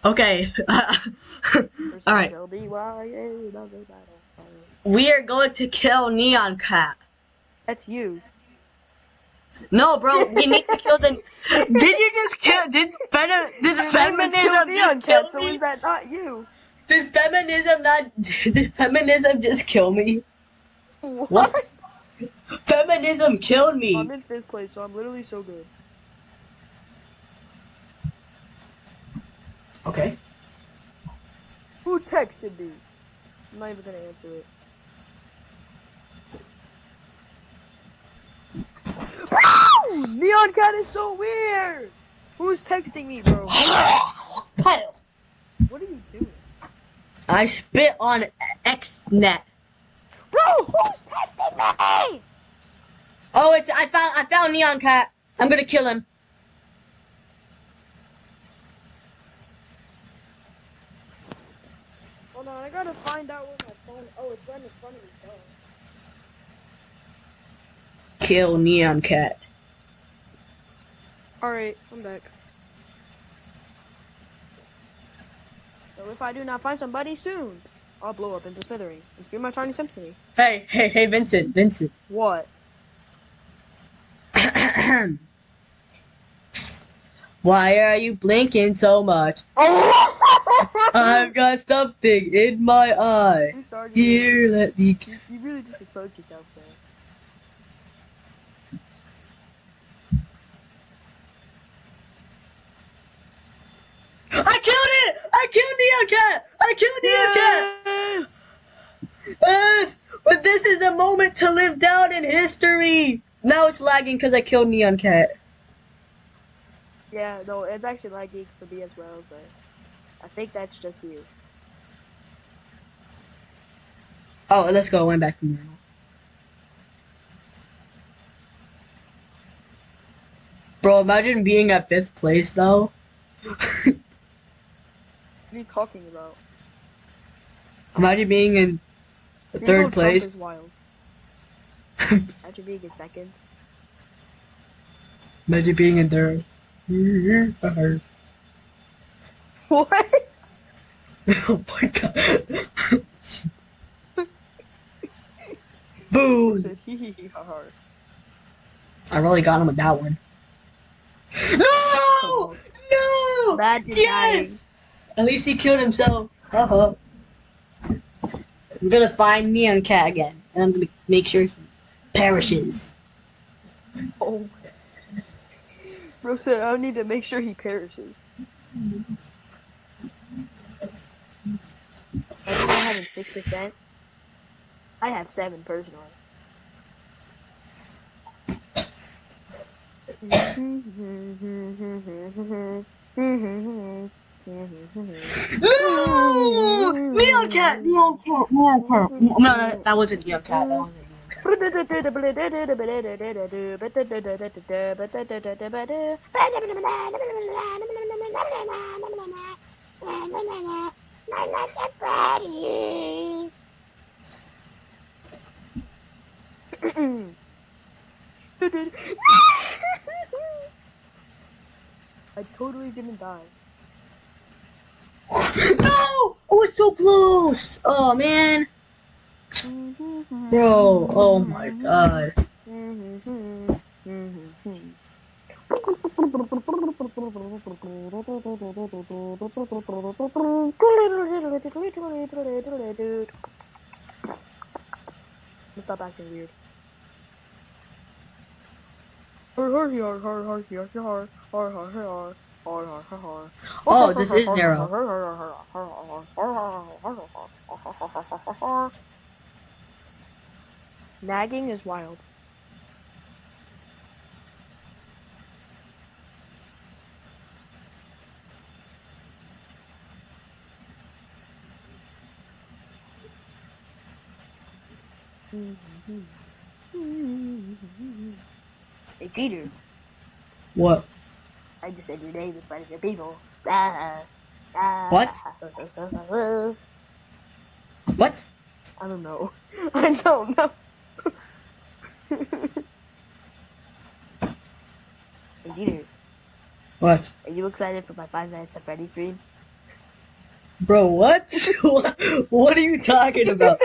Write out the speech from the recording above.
Okay. All right. We are going to kill Nyan Cat. That's you. No, bro. We need to kill the. Did you just kill? Did Your name is Kill feminism just Neon Cat, kill so is me? that not you? Did feminism not? Did feminism just kill me? What? What? Feminism killed I'm me. in 5th place, so I'm literally so good. Okay. Who texted me? I'm not even gonna answer it. Bro! Neon Cat is so weird! Who's texting me, bro? What? What are you doing? I spit on XNet. Bro, who's texting me? Oh, I found Neon Cat. I'm gonna kill him. Hold on, I gotta find out where my phone. Oh, it's right in front of me. Duh. Kill Neon Cat. Alright, I'm back. So if I do not find somebody soon, I'll blow up into smithereens and spew my tiny symphony. Hey, Vincent. What? Why are you blinking so much? Oh! I've got something in my eye. You started it. Here, let me. You really just exposed yourself there. I killed it! I killed Neon Cat! I killed Neon Cat! Yes! Yes! But this is the moment to live down in history! Now it's lagging because I killed Neon Cat. Yeah, no, it's actually lagging for me as well, but I think that's just you. Oh, let's go. I went back to normal. Bro, imagine being at 5th place though. What are you talking about? Imagine being in the People 3rd Trump place. is wild. Imagine being in 2nd. Imagine being in 3rd. What? Oh my god. Bro Boom! said hee hee hee ha ha. I really got him with that one. No! No! Bad denying. Yes! At least he killed himself. Uh-huh. I'm gonna find Neon Cat again, and I'm gonna make sure he perishes. Oh. Bro said I need to make sure he perishes. Everyone having 6%. I have 7 personally. No! Neon Cat. No, that wasn't Neon Cat. That wasn't Neon Cat. I totally didn't die. No! Oh, it's so close! Oh, man. Bro, oh my god. Stop acting weird. Oh, this is narrow. Nagging is wild. Hey Peter, What? I just said your name in front of the people. What? What? I don't know. I don't know. Hey Peter, What? are you excited for my 5 minutes of Freddy stream? Bro, what? What are you talking about?